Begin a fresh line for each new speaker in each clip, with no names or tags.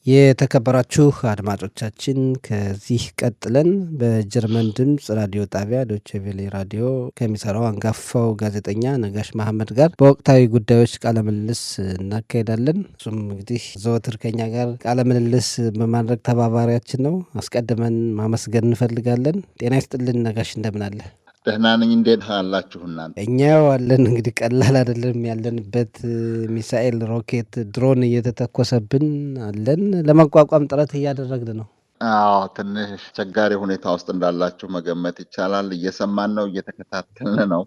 የተከበራችሁ አድማጮቻችን ከዚህ ቀጥለን በጀርመን ድምፅ ራዲዮ ጣቢያ ዶቼ ቬለ ራዲዮ ከሚሰራው አንጋፋው ጋዜጠኛ ነጋሽ መሐመድ ጋር በወቅታዊ ጉዳዮች ቃለ ምልልስ እናካሄዳለን። እሱም እንግዲህ ዘወትር ከኛ ጋር ቃለ ምልልስ በማድረግ ተባባሪያችን ነው። አስቀድመን ማመስገን እንፈልጋለን። ጤና ይስጥልን ነጋሽ፣ እንደምን አለ?
ደህና ነኝ። እንዴት አላችሁ እናንተ?
እኛው አለን። እንግዲህ ቀላል አይደለም ያለንበት። ሚሳኤል፣ ሮኬት፣ ድሮን እየተተኮሰብን አለን። ለመቋቋም ጥረት እያደረግን ነው።
አዎ፣ ትንሽ አስቸጋሪ ሁኔታ ውስጥ እንዳላችሁ መገመት ይቻላል። እየሰማን ነው፣ እየተከታተልን ነው።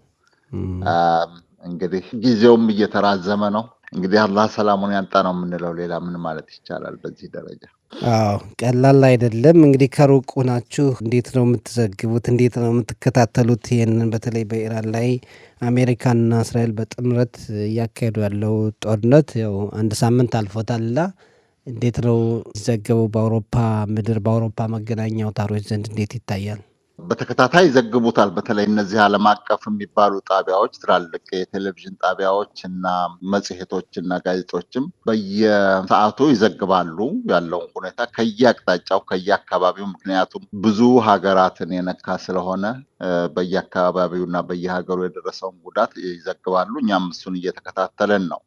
እንግዲህ ጊዜውም እየተራዘመ ነው። እንግዲህ አላህ ሰላሙን ያንጣ ነው የምንለው። ሌላ ምን ማለት ይቻላል በዚህ ደረጃ?
አዎ ቀላል አይደለም። እንግዲህ ከሩቅ ናችሁ እንዴት ነው የምትዘግቡት? እንዴት ነው የምትከታተሉት? ይህንን በተለይ በኢራን ላይ አሜሪካና እስራኤል በጥምረት እያካሄዱ ያለው ጦርነት ያው አንድ ሳምንት አልፎታልና እንዴት ነው ሲዘገበው? በአውሮፓ ምድር በአውሮፓ መገናኛ አውታሮች ዘንድ እንዴት ይታያል?
በተከታታይ ይዘግቡታል። በተለይ እነዚህ ዓለም አቀፍ የሚባሉ ጣቢያዎች፣ ትላልቅ የቴሌቪዥን ጣቢያዎች እና መጽሔቶች እና ጋዜጦችም በየሰዓቱ ይዘግባሉ ያለውን ሁኔታ ከየአቅጣጫው ከየአካባቢው። ምክንያቱም ብዙ ሀገራትን የነካ ስለሆነ በየአካባቢው እና በየሀገሩ የደረሰውን ጉዳት ይዘግባሉ። እኛም እሱን እየተከታተለን ነው።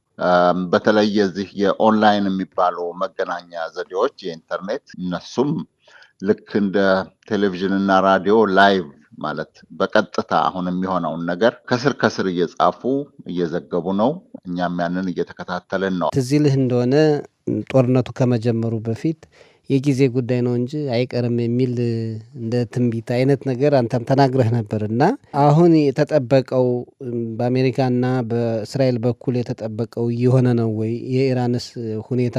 በተለይ የዚህ የኦንላይን የሚባሉ መገናኛ ዘዴዎች የኢንተርኔት እነሱም ልክ እንደ ቴሌቪዥን እና ራዲዮ ላይቭ ማለት በቀጥታ አሁን የሚሆነውን ነገር ከስር ከስር እየጻፉ እየዘገቡ ነው። እኛም ያንን እየተከታተልን ነው።
ትዝ ይልህ እንደሆነ ጦርነቱ ከመጀመሩ በፊት የጊዜ ጉዳይ ነው እንጂ አይቀርም የሚል እንደ ትንቢት አይነት ነገር አንተም ተናግረህ ነበር እና አሁን የተጠበቀው በአሜሪካና በእስራኤል በኩል የተጠበቀው እየሆነ ነው ወይ? የኢራንስ ሁኔታ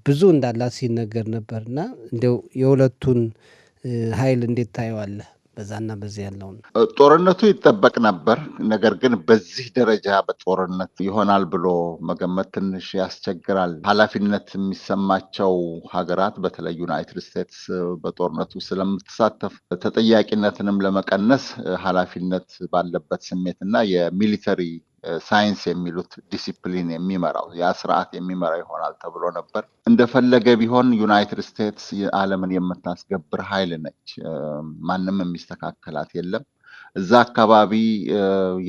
ብዙ እንዳላት ሲነገር ነበር እና እንዲያው የሁለቱን ኃይል እንዴት ታየዋለህ? በዛና በዚህ ያለውን
ጦርነቱ ይጠበቅ ነበር። ነገር ግን በዚህ ደረጃ በጦርነት ይሆናል ብሎ መገመት ትንሽ ያስቸግራል። ኃላፊነት የሚሰማቸው ሀገራት በተለይ ዩናይትድ ስቴትስ በጦርነቱ ስለምትሳተፍ ተጠያቂነትንም ለመቀነስ ኃላፊነት ባለበት ስሜት እና የሚሊተሪ ሳይንስ የሚሉት ዲሲፕሊን የሚመራው ያ ስርዓት የሚመራው ይሆናል ተብሎ ነበር። እንደፈለገ ቢሆን ዩናይትድ ስቴትስ ዓለምን የምታስገብር ኃይል ነች። ማንም የሚስተካከላት የለም። እዛ አካባቢ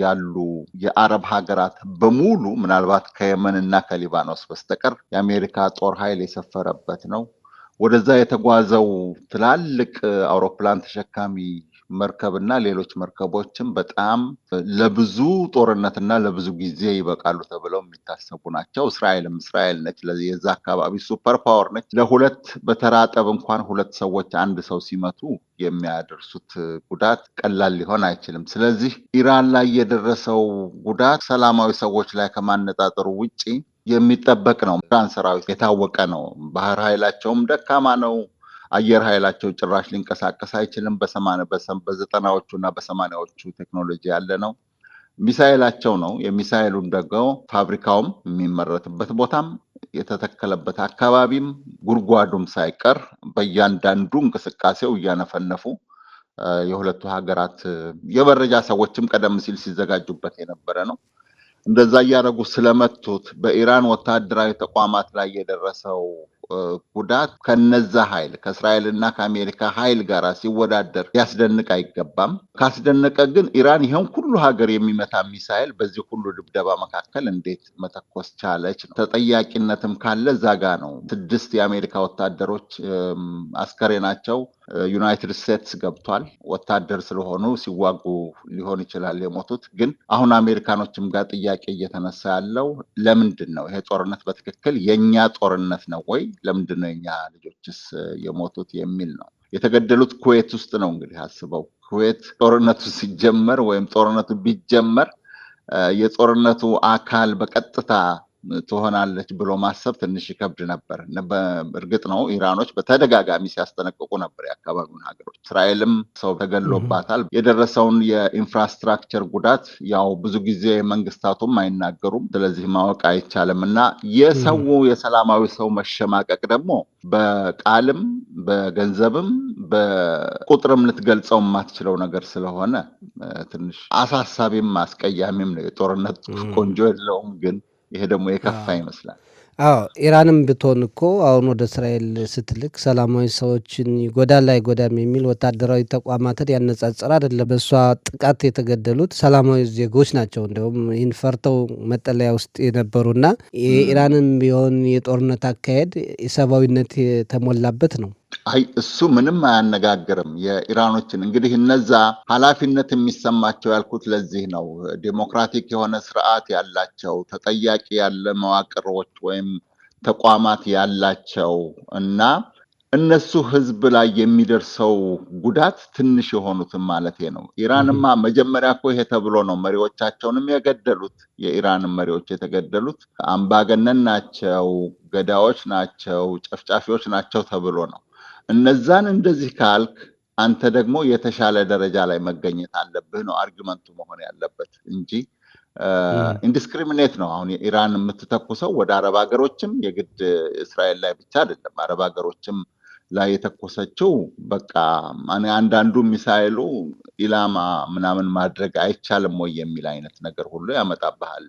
ያሉ የአረብ ሀገራት በሙሉ ምናልባት ከየመን እና ከሊባኖስ በስተቀር የአሜሪካ ጦር ኃይል የሰፈረበት ነው። ወደዛ የተጓዘው ትላልቅ አውሮፕላን ተሸካሚ መርከብና ሌሎች መርከቦችም በጣም ለብዙ ጦርነትና ለብዙ ጊዜ ይበቃሉ ተብለው የሚታሰቡ ናቸው። እስራኤል ነች፣ የዛ አካባቢ ሱፐር ፓወር ነች። ለሁለት በተራጠብ እንኳን ሁለት ሰዎች አንድ ሰው ሲመቱ የሚያደርሱት ጉዳት ቀላል ሊሆን አይችልም። ስለዚህ ኢራን ላይ የደረሰው ጉዳት ሰላማዊ ሰዎች ላይ ከማነጣጠሩ ውጪ የሚጠበቅ ነው። ኢራን ሰራዊት የታወቀ ነው። ባህር ኃይላቸውም ደካማ ነው። አየር ኃይላቸው ጭራሽ ሊንቀሳቀስ አይችልም። በዘጠናዎቹ እና በሰማንያዎቹ ቴክኖሎጂ ያለ ነው። ሚሳኤላቸው ነው። የሚሳኤሉን ደግሞ ፋብሪካውም የሚመረትበት ቦታም የተተከለበት አካባቢም ጉድጓዱም ሳይቀር በእያንዳንዱ እንቅስቃሴው እያነፈነፉ የሁለቱ ሀገራት የመረጃ ሰዎችም ቀደም ሲል ሲዘጋጁበት የነበረ ነው። እንደዛ እያደረጉ ስለመቱት በኢራን ወታደራዊ ተቋማት ላይ የደረሰው ጉዳት ከነዛ ኃይል ከእስራኤል እና ከአሜሪካ ኃይል ጋር ሲወዳደር ሊያስደንቅ አይገባም። ካስደነቀ ግን ኢራን ይሄን ሁሉ ሀገር የሚመታ ሚሳኤል በዚህ ሁሉ ድብደባ መካከል እንዴት መተኮስ ቻለች ነው። ተጠያቂነትም ካለ እዛ ጋ ነው። 6 የአሜሪካ ወታደሮች አስከሬናቸው ዩናይትድ ስቴትስ ገብቷል። ወታደር ስለሆኑ ሲዋጉ ሊሆን ይችላል የሞቱት። ግን አሁን አሜሪካኖችም ጋር ጥያቄ እየተነሳ ያለው ለምንድን ነው ይሄ ጦርነት በትክክል የኛ ጦርነት ነው ወይ? ለምንድን ነው የኛ ልጆችስ የሞቱት የሚል ነው። የተገደሉት ኩዌት ውስጥ ነው። እንግዲህ አስበው፣ ኩዌት ጦርነቱ ሲጀመር ወይም ጦርነቱ ቢጀመር የጦርነቱ አካል በቀጥታ ትሆናለች ብሎ ማሰብ ትንሽ ይከብድ ነበር። እርግጥ ነው ኢራኖች በተደጋጋሚ ሲያስጠነቅቁ ነበር የአካባቢውን ሀገሮች። እስራኤልም ሰው ተገሎባታል። የደረሰውን የኢንፍራስትራክቸር ጉዳት ያው ብዙ ጊዜ መንግስታቱም አይናገሩም፣ ስለዚህ ማወቅ አይቻልም። እና የሰላማዊ ሰው መሸማቀቅ ደግሞ በቃልም በገንዘብም በቁጥርም ልትገልጸው የማትችለው ነገር ስለሆነ ትንሽ አሳሳቢም አስቀያሚም ነው። የጦርነት ቆንጆ የለውም ግን ይሄ ደግሞ የከፋ ይመስላል።
አዎ ኢራንም ብትሆን እኮ አሁን ወደ እስራኤል ስትልክ ሰላማዊ ሰዎችን ይጎዳል አይጎዳም የሚል ወታደራዊ ተቋማትን ያነጻጸረ አይደለም። በእሷ ጥቃት የተገደሉት ሰላማዊ ዜጎች ናቸው። እንዲሁም ይህን ፈርተው መጠለያ ውስጥ የነበሩና የኢራንም ቢሆን የጦርነት አካሄድ የሰብአዊነት የተሞላበት ነው።
አይ እሱ ምንም አያነጋግርም። የኢራኖችን እንግዲህ እነዛ ኃላፊነት የሚሰማቸው ያልኩት ለዚህ ነው። ዴሞክራቲክ የሆነ ስርዓት ያላቸው ተጠያቂ ያለ መዋቅሮች ወይም ተቋማት ያላቸው እና እነሱ ህዝብ ላይ የሚደርሰው ጉዳት ትንሽ የሆኑትን ማለቴ ነው። ኢራንማ መጀመሪያ እኮ ይሄ ተብሎ ነው መሪዎቻቸውንም የገደሉት። የኢራን መሪዎች የተገደሉት አምባገነን ናቸው፣ ገዳዮች ናቸው፣ ጨፍጫፊዎች ናቸው ተብሎ ነው። እነዛን እንደዚህ ካልክ አንተ ደግሞ የተሻለ ደረጃ ላይ መገኘት አለብህ ነው አርጊመንቱ መሆን ያለበት እንጂ ኢንዲስክሪሚኔት ነው። አሁን ኢራን የምትተኩሰው ወደ አረብ ሀገሮችም የግድ እስራኤል ላይ ብቻ አይደለም። አረብ ሀገሮችም ላይ የተኮሰችው በቃ አንዳንዱ ሚሳይሉ ኢላማ ምናምን ማድረግ አይቻልም ወይ የሚል አይነት ነገር ሁሉ ያመጣብሃል።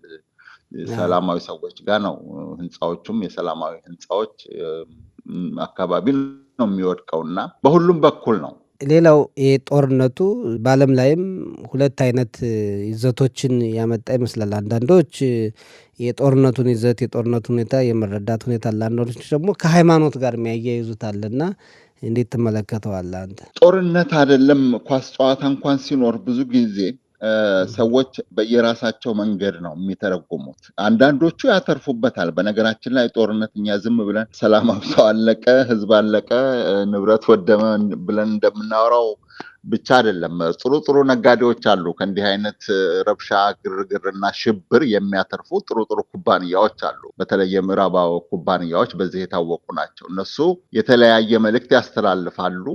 ሰላማዊ ሰዎች ጋር ነው ህንፃዎቹም የሰላማዊ ህንፃዎች አካባቢ ነው የሚወድቀው እና በሁሉም በኩል ነው።
ሌላው ጦርነቱ በዓለም ላይም ሁለት አይነት ይዘቶችን ያመጣ ይመስላል። አንዳንዶች የጦርነቱን ይዘት የጦርነቱን ሁኔታ የመረዳት ሁኔታ አለ። አንዳንዶች ደግሞ ከሃይማኖት ጋር የሚያያይዙት አለና እንዴት ትመለከተዋለህ አንተ?
ጦርነት አይደለም ኳስ ጨዋታ እንኳን ሲኖር ብዙ ጊዜ ሰዎች በየራሳቸው መንገድ ነው የሚተረጉሙት። አንዳንዶቹ ያተርፉበታል። በነገራችን ላይ ጦርነት እኛ ዝም ብለን ሰላማዊ ሰው አለቀ፣ ህዝብ አለቀ፣ ንብረት ወደመ ብለን እንደምናወራው ብቻ አይደለም። ጥሩ ጥሩ ነጋዴዎች አሉ። ከእንዲህ አይነት ረብሻ፣ ግርግርና ሽብር የሚያተርፉ ጥሩ ጥሩ ኩባንያዎች አሉ። በተለይ የምዕራባዊ ኩባንያዎች በዚህ የታወቁ ናቸው። እነሱ የተለያየ መልእክት ያስተላልፋሉ።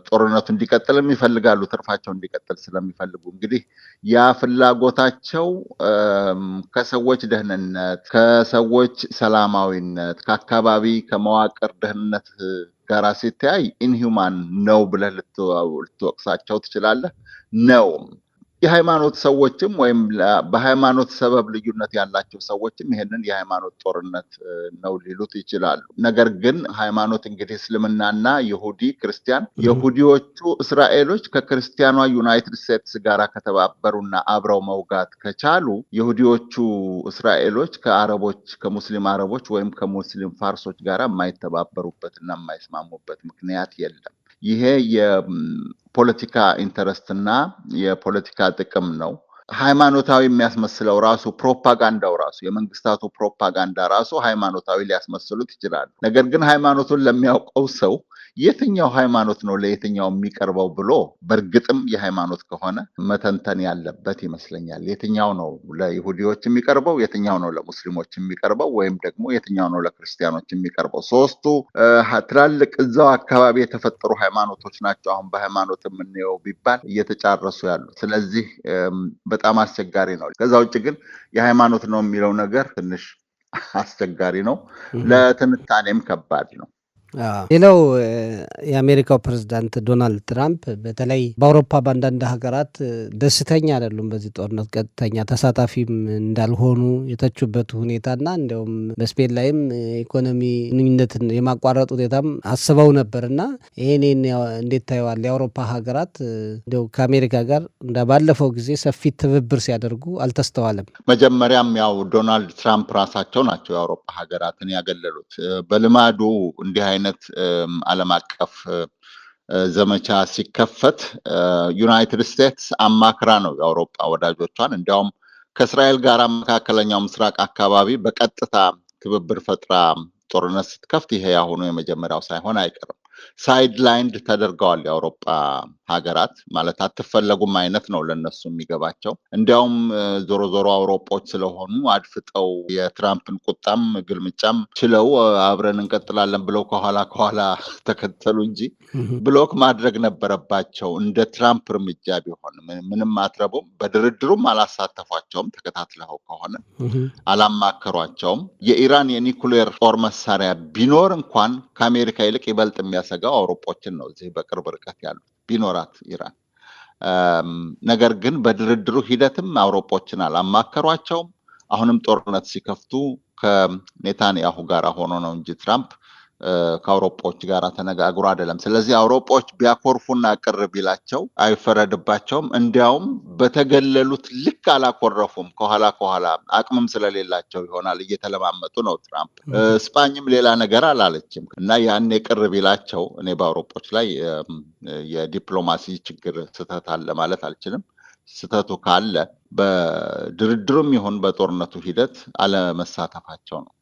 ጦርነቱ እንዲቀጥልም ይፈልጋሉ፣ ትርፋቸው እንዲቀጥል ስለሚፈልጉ። እንግዲህ ያ ፍላጎታቸው ከሰዎች ደህንነት፣ ከሰዎች ሰላማዊነት፣ ከአካባቢ ከመዋቅር ደህንነት ጋራ ሲተያይ ኢንሁማን ነው ብለህ ልትወቅሳቸው ትችላለህ። ነው የሃይማኖት ሰዎችም ወይም በሃይማኖት ሰበብ ልዩነት ያላቸው ሰዎችም ይሄንን የሃይማኖት ጦርነት ነው ሊሉት ይችላሉ። ነገር ግን ሃይማኖት እንግዲህ እስልምናና ይሁዲ ክርስቲያን፣ የሁዲዎቹ እስራኤሎች ከክርስቲያኗ ዩናይትድ ስቴትስ ጋር ከተባበሩና አብረው መውጋት ከቻሉ የሁዲዎቹ እስራኤሎች ከአረቦች ከሙስሊም አረቦች ወይም ከሙስሊም ፋርሶች ጋር የማይተባበሩበትና የማይስማሙበት ምክንያት የለም። ይሄ የፖለቲካ ኢንተረስት እና የፖለቲካ ጥቅም ነው። ሃይማኖታዊ የሚያስመስለው ራሱ ፕሮፓጋንዳው ራሱ የመንግስታቱ ፕሮፓጋንዳ ራሱ ሃይማኖታዊ ሊያስመስሉት ይችላሉ። ነገር ግን ሃይማኖቱን ለሚያውቀው ሰው የትኛው ሃይማኖት ነው ለየትኛው የሚቀርበው ብሎ በእርግጥም የሃይማኖት ከሆነ መተንተን ያለበት ይመስለኛል። የትኛው ነው ለይሁዲዎች የሚቀርበው፣ የትኛው ነው ለሙስሊሞች የሚቀርበው፣ ወይም ደግሞ የትኛው ነው ለክርስቲያኖች የሚቀርበው? ሶስቱ ትላልቅ እዛው አካባቢ የተፈጠሩ ሃይማኖቶች ናቸው አሁን በሃይማኖት የምንየው ቢባል እየተጫረሱ ያሉ። ስለዚህ በጣም አስቸጋሪ ነው። ከዛ ውጭ ግን የሃይማኖት ነው የሚለው ነገር ትንሽ አስቸጋሪ ነው፣ ለትንታኔም ከባድ ነው።
ሌላው የአሜሪካው ፕሬዝዳንት ዶናልድ ትራምፕ በተለይ በአውሮፓ በአንዳንድ ሀገራት ደስተኛ አይደሉም። በዚህ ጦርነት ቀጥተኛ ተሳታፊም እንዳልሆኑ የተቹበት ሁኔታና እንዲያውም በስፔን ላይም ኢኮኖሚ ግንኙነትን የማቋረጥ ሁኔታም አስበው ነበር እና ይሄን እንዴት ታየዋል? የአውሮፓ ሀገራት እንዲያው ከአሜሪካ ጋር ባለፈው ጊዜ ሰፊ ትብብር ሲያደርጉ አልተስተዋለም።
መጀመሪያም ያው ዶናልድ ትራምፕ ራሳቸው ናቸው የአውሮፓ ሀገራትን ያገለሉት። በልማዱ እንዲህ አይነት ዓለም አቀፍ ዘመቻ ሲከፈት ዩናይትድ ስቴትስ አማክራ ነው የአውሮፓ ወዳጆቿን። እንዲያውም ከእስራኤል ጋር መካከለኛው ምስራቅ አካባቢ በቀጥታ ትብብር ፈጥራ ጦርነት ስትከፍት ይሄ ያሁኑ የመጀመሪያው ሳይሆን አይቀርም። ሳይድ ላይንድ ተደርገዋል የአውሮፓ ሀገራት። ማለት አትፈለጉም አይነት ነው ለነሱ የሚገባቸው። እንዲያውም ዞሮ ዞሮ አውሮፓዎች ስለሆኑ አድፍጠው የትራምፕን ቁጣም ግልምጫም ችለው አብረን እንቀጥላለን ብለው ከኋላ ተከተሉ እንጂ ብሎክ ማድረግ ነበረባቸው። እንደ ትራምፕ እርምጃ ቢሆን ምንም አትረቡም። በድርድሩም አላሳተፏቸውም። ተከታትለው ከሆነ አላማከሯቸውም። የኢራን የኒኩሌር ጦር መሳሪያ ቢኖር እንኳን ከአሜሪካ ይልቅ ይበልጥ የሚያሰጋው አውሮፓዎችን ነው። እዚህ በቅርብ ርቀት ያሉት ቢኖራት ኢራን። ነገር ግን በድርድሩ ሂደትም አውሮፓዎችን አላማከሯቸውም። አሁንም ጦርነት ሲከፍቱ ከኔታንያሁ ጋር ሆኖ ነው እንጂ ትራምፕ ከአውሮፓዎች ጋር ተነጋግሮ አይደለም። ስለዚህ አውሮፓዎች ቢያኮርፉና ቅር ቢላቸው አይፈረድባቸውም። እንዲያውም በተገለሉት ልክ አላኮረፉም። ከኋላ አቅምም ስለሌላቸው ይሆናል እየተለማመጡ ነው ትራምፕ። ስፓኝም ሌላ ነገር አላለችም እና ያኔ ቅር ቢላቸው እኔ በአውሮፓዎች ላይ የዲፕሎማሲ ችግር ስህተት አለ ማለት አልችልም። ስህተቱ ካለ በድርድሩም ይሁን በጦርነቱ ሂደት አለመሳተፋቸው ነው።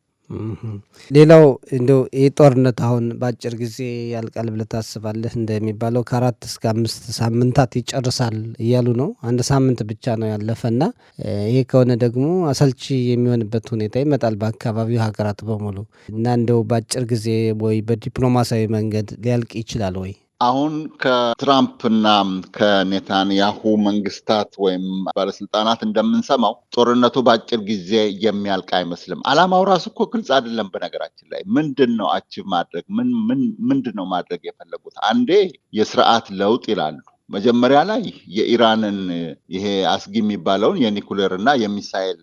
ሌላው እንደው ይህ ጦርነት አሁን በአጭር ጊዜ ያልቃል ብለህ ታስባለህ? እንደሚባለው ከ4 እስከ 5 ሳምንታት ይጨርሳል እያሉ ነው። 1 ሳምንት ብቻ ነው ያለፈና ይሄ ከሆነ ደግሞ አሰልቺ የሚሆንበት ሁኔታ ይመጣል በአካባቢው ሀገራት በሙሉ እና እንደው በአጭር ጊዜ ወይ በዲፕሎማሲያዊ መንገድ ሊያልቅ ይችላል ወይ?
አሁን ከትራምፕና ከኔታንያሁ መንግስታት ወይም ባለስልጣናት እንደምንሰማው ጦርነቱ በአጭር ጊዜ የሚያልቅ አይመስልም። አላማው ራሱ እኮ ግልጽ አይደለም። በነገራችን ላይ ምንድን ነው አቺቭ ማድረግ ምንድን ነው ማድረግ የፈለጉት? አንዴ የስርዓት ለውጥ ይላሉ። መጀመሪያ ላይ የኢራንን ይሄ አስጊ የሚባለውን የኒኩሌር እና የሚሳይል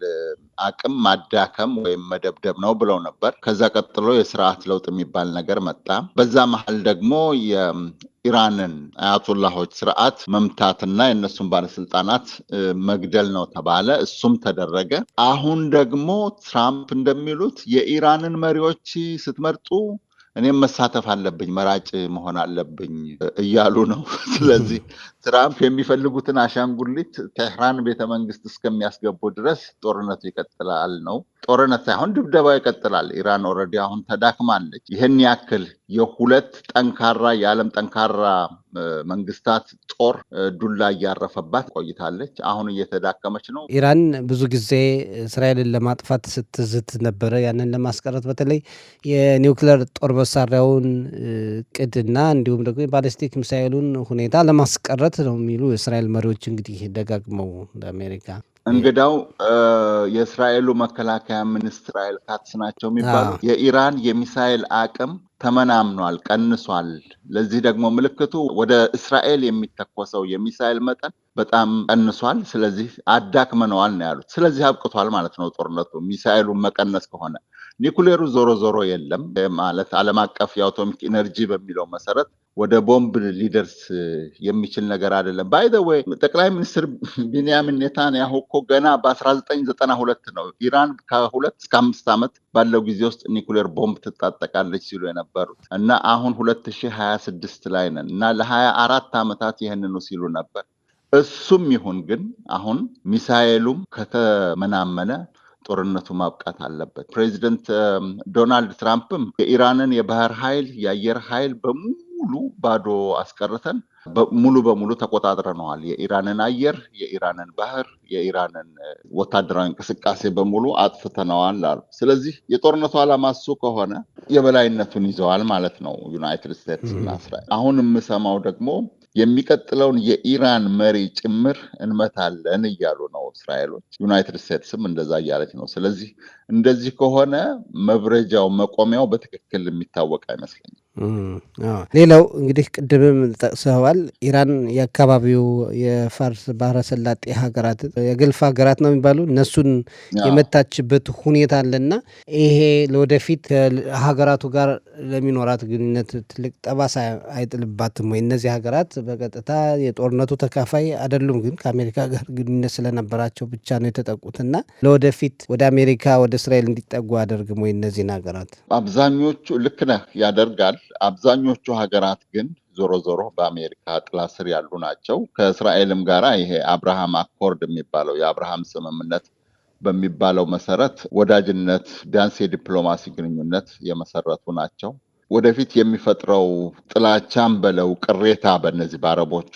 አቅም ማዳከም ወይም መደብደብ ነው ብለው ነበር። ከዛ ቀጥሎ የስርዓት ለውጥ የሚባል ነገር መጣ። በዛ መሀል ደግሞ የኢራንን አያቶላሆች ስርዓት መምታትና የእነሱን ባለስልጣናት መግደል ነው ተባለ። እሱም ተደረገ። አሁን ደግሞ ትራምፕ እንደሚሉት የኢራንን መሪዎች ስትመርጡ እኔም መሳተፍ አለብኝ፣ መራጭ መሆን አለብኝ እያሉ ነው። ስለዚህ ትራምፕ የሚፈልጉትን አሻንጉሊት ቴህራን ቤተመንግስት እስከሚያስገቡ ድረስ ጦርነቱ ይቀጥላል ነው። ጦርነት ሳይሆን ድብደባ ይቀጥላል። ኢራን ኦልሬዲ አሁን ተዳክማለች። ይህን ያክል የሁለት ጠንካራ የዓለም ጠንካራ መንግስታት ጦር ዱላ እያረፈባት ቆይታለች። አሁን እየተዳከመች ነው።
ኢራን ብዙ ጊዜ እስራኤልን ለማጥፋት ስትዝት ነበረ። ያንን ለማስቀረት በተለይ የኒውክሌር ጦር መሳሪያውን ቅድና እንዲሁም ደግሞ የባሊስቲክ ሚሳይሉን ሁኔታ ለማስቀረት ነው የሚሉ የእስራኤል መሪዎች እንግዲህ ደጋግመው ለአሜሪካ
እንግዳው የእስራኤሉ መከላከያ ሚኒስትር እስራኤል ካትስ ናቸው የሚባሉ የኢራን የሚሳይል አቅም ተመናምኗል፣ ቀንሷል። ለዚህ ደግሞ ምልክቱ ወደ እስራኤል የሚተኮሰው የሚሳይል መጠን በጣም ቀንሷል። ስለዚህ አዳክመነዋል ነው ያሉት። ስለዚህ አብቅቷል ማለት ነው ጦርነቱ ሚሳይሉን መቀነስ ከሆነ። ኒኩሌሩ ዞሮ ዞሮ የለም ማለት ዓለም አቀፍ የአቶሚክ ኢነርጂ በሚለው መሰረት ወደ ቦምብ ሊደርስ የሚችል ነገር አይደለም። ባይ ዘ ዌይ ጠቅላይ ሚኒስትር ቢንያሚን ኔታንያሁ እኮ ገና በ1992 ነው ኢራን ከ2 እስከ 5 ዓመት ባለው ጊዜ ውስጥ ኒኩሌር ቦምብ ትታጠቃለች ሲሉ የነበሩት እና አሁን 2026 ላይ ነን እና ለ24 ዓመታት ይህንኑ ሲሉ ነበር። እሱም ይሁን ግን አሁን ሚሳኤሉም ከተመናመነ ጦርነቱ ማብቃት አለበት። ፕሬዚደንት ዶናልድ ትራምፕም የኢራንን የባህር ኃይል የአየር ኃይል በሙሉ ባዶ አስቀርተን ሙሉ በሙሉ ተቆጣጥረነዋል። የኢራንን አየር፣ የኢራንን ባህር፣ የኢራንን ወታደራዊ እንቅስቃሴ በሙሉ አጥፍተነዋል አሉ። ስለዚህ የጦርነቱ ዓላማ እሱ ከሆነ የበላይነቱን ይዘዋል ማለት ነው ዩናይትድ ስቴትስ እና እስራኤል። አሁን የምሰማው ደግሞ የሚቀጥለውን የኢራን መሪ ጭምር እንመታለን እያሉ ነው እስራኤሎች። ዩናይትድ ስቴትስም እንደዛ እያለች ነው። ስለዚህ እንደዚህ ከሆነ መብረጃው መቆሚያው በትክክል የሚታወቅ አይመስለኝም።
ሌላው እንግዲህ ቅድምም ጠቅሰዋል፣ ኢራን የአካባቢው የፋርስ ባህረ ሰላጤ ሀገራት የገልፍ ሀገራት ነው የሚባሉ እነሱን የመታችበት ሁኔታ አለና ይሄ ለወደፊት ከሀገራቱ ጋር ለሚኖራት ግንኙነት ትልቅ ጠባሳ አይጥልባትም ወይ? እነዚህ ሀገራት በቀጥታ የጦርነቱ ተካፋይ አይደሉም፣ ግን ከአሜሪካ ጋር ግንኙነት ስለነበራቸው ብቻ ነው የተጠቁትና ለወደፊት ወደ አሜሪካ ወደ እስራኤል እንዲጠጉ አደርግም ወይ? እነዚህን ሀገራት
አብዛኞቹ ልክ ነህ ያደርጋል። አብዛኞቹ ሀገራት ግን ዞሮ ዞሮ በአሜሪካ ጥላ ስር ያሉ ናቸው። ከእስራኤልም ጋር ይሄ አብርሃም አኮርድ የሚባለው የአብርሃም ስምምነት በሚባለው መሰረት ወዳጅነት ቢያንስ የዲፕሎማሲ ግንኙነት የመሰረቱ ናቸው። ወደፊት የሚፈጥረው ጥላቻም በለው ቅሬታ በእነዚህ በአረቦቹ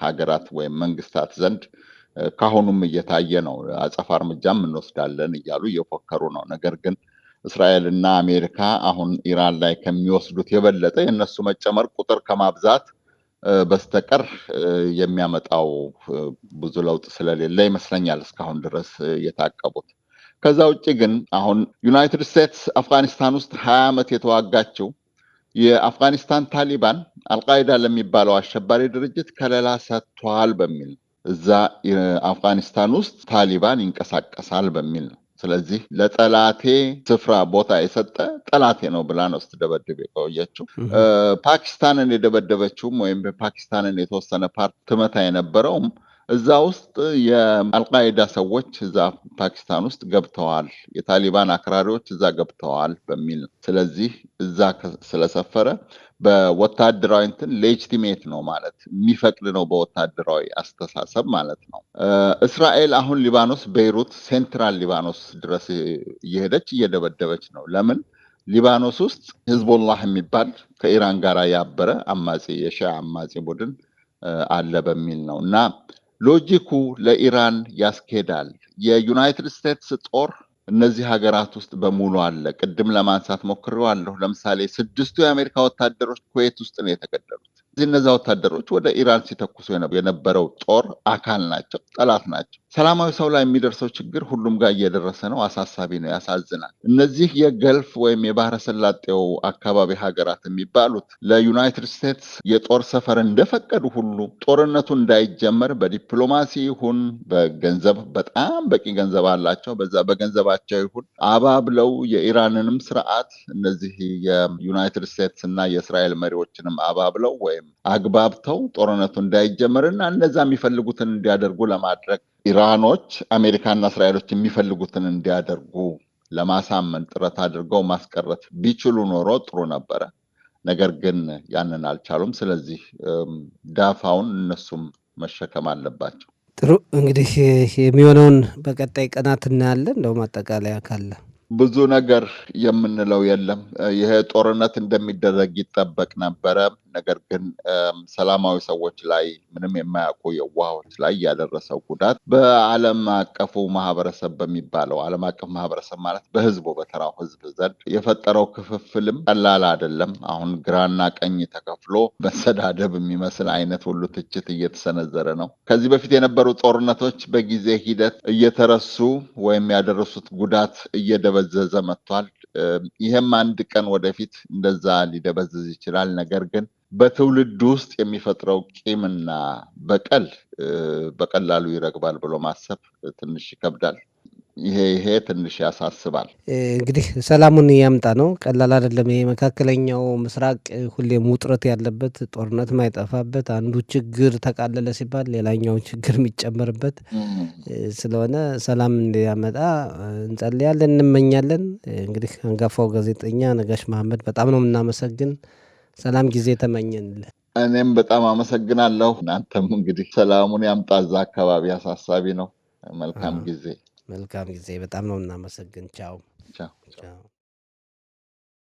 ሀገራት ወይም መንግስታት ዘንድ ካሁኑም እየታየ ነው። አጸፋ እርምጃም እንወስዳለን እያሉ እየፎከሩ ነው። ነገር ግን እስራኤል እና አሜሪካ አሁን ኢራን ላይ ከሚወስዱት የበለጠ የእነሱ መጨመር ቁጥር ከማብዛት በስተቀር የሚያመጣው ብዙ ለውጥ ስለሌለ ይመስለኛል እስካሁን ድረስ የታቀቡት። ከዛ ውጭ ግን አሁን ዩናይትድ ስቴትስ አፍጋኒስታን ውስጥ 20 ዓመት የተዋጋችው የአፍጋኒስታን ታሊባን አልቃይዳ ለሚባለው አሸባሪ ድርጅት ከለላ ሰጥቷል በሚል እዛ አፍጋኒስታን ውስጥ ታሊባን ይንቀሳቀሳል በሚል ነው። ስለዚህ ለጠላቴ ስፍራ ቦታ የሰጠ ጠላቴ ነው ብላ ነው ስትደበድብ የቆየችው። ፓኪስታንን የደበደበችውም ወይም በፓኪስታንን የተወሰነ ፓርት ትመታ የነበረውም እዛ ውስጥ የአልቃይዳ ሰዎች እዛ ፓኪስታን ውስጥ ገብተዋል፣ የታሊባን አክራሪዎች እዛ ገብተዋል በሚል ነው። ስለዚህ እዛ ስለሰፈረ በወታደራዊ እንትን ሌጂቲሜት ነው ማለት የሚፈቅድ ነው፣ በወታደራዊ አስተሳሰብ ማለት ነው። እስራኤል አሁን ሊባኖስ ቤይሩት ሴንትራል ሊባኖስ ድረስ እየሄደች እየደበደበች ነው። ለምን? ሊባኖስ ውስጥ ሂዝቦላህ የሚባል ከኢራን ጋር ያበረ አማጺ የሺዓ አማጺ ቡድን አለ በሚል ነው። እና ሎጂኩ ለኢራን ያስኬዳል። የዩናይትድ ስቴትስ ጦር እነዚህ ሀገራት ውስጥ በሙሉ አለ። ቅድም ለማንሳት ሞክሬዋለሁ። ለምሳሌ 6ቱ የአሜሪካ ወታደሮች ኩዌት ውስጥ ነው የተገደሉት። እነዛ ወታደሮች ወደ ኢራን ሲተኩሱ የነበረው ጦር አካል ናቸው፣ ጠላት ናቸው። ሰላማዊ ሰው ላይ የሚደርሰው ችግር ሁሉም ጋር እየደረሰ ነው። አሳሳቢ ነው፣ ያሳዝናል። እነዚህ የገልፍ ወይም የባህረ ሰላጤው አካባቢ ሀገራት የሚባሉት ለዩናይትድ ስቴትስ የጦር ሰፈር እንደፈቀዱ ሁሉ ጦርነቱ እንዳይጀመር በዲፕሎማሲ ይሁን በገንዘብ፣ በጣም በቂ ገንዘብ አላቸው፣ በዛ በገንዘባቸው ይሁን አባብለው የኢራንንም ስርዓት እነዚህ የዩናይትድ ስቴትስ እና የእስራኤል መሪዎችንም አባብለው ወይም አግባብተው ጦርነቱ እንዳይጀመር እና እነዛ የሚፈልጉትን እንዲያደርጉ ለማድረግ ኢራኖች አሜሪካና እስራኤሎች የሚፈልጉትን እንዲያደርጉ ለማሳመን ጥረት አድርገው ማስቀረት ቢችሉ ኖሮ ጥሩ ነበረ። ነገር ግን ያንን አልቻሉም። ስለዚህ ዳፋውን እነሱም መሸከም አለባቸው።
ጥሩ እንግዲህ የሚሆነውን በቀጣይ ቀናት እናያለን። እንደው ማጠቃለያ ካለ?
ብዙ ነገር የምንለው የለም። ይሄ ጦርነት እንደሚደረግ ይጠበቅ ነበረ። ነገር ግን ሰላማዊ ሰዎች ላይ ምንም የማያውቁ የዋሆች ላይ ያደረሰው ጉዳት በዓለም አቀፉ ማህበረሰብ በሚባለው ዓለም አቀፍ ማህበረሰብ ማለት በህዝቡ በተራው ህዝብ ዘንድ የፈጠረው ክፍፍልም ቀላል አይደለም። አሁን ግራና ቀኝ ተከፍሎ መሰዳደብ የሚመስል አይነት ሁሉ ትችት እየተሰነዘረ ነው። ከዚህ በፊት የነበሩ ጦርነቶች በጊዜ ሂደት እየተረሱ ወይም ያደረሱት ጉዳት እየደበዘዘ መጥቷል። ይህም አንድ ቀን ወደፊት እንደዛ ሊደበዝዝ ይችላል። ነገር ግን በትውልድ ውስጥ የሚፈጥረው ቂምና በቀል በቀላሉ ይረግባል ብሎ ማሰብ ትንሽ ይከብዳል። ይሄ ትንሽ ያሳስባል።
እንግዲህ ሰላሙን ያምጣ ነው። ቀላል አይደለም። ይሄ መካከለኛው ምስራቅ ሁሌም ውጥረት ያለበት፣ ጦርነት ማይጠፋበት፣ አንዱ ችግር ተቃለለ ሲባል ሌላኛው ችግር የሚጨመርበት ስለሆነ ሰላም እንዲያመጣ እንጸልያለን፣ እንመኛለን። እንግዲህ አንጋፋው ጋዜጠኛ ነጋሽ መሐመድ በጣም ነው የምናመሰግን። ሰላም ጊዜ ተመኘንልህ።
እኔም በጣም አመሰግናለሁ። እናንተም እንግዲህ ሰላሙን ያምጣ። እዛ አካባቢ አሳሳቢ ነው። መልካም ጊዜ።
መልካም ጊዜ። በጣም ነው እናመሰግን። ቻው
ቻው።
ቻው።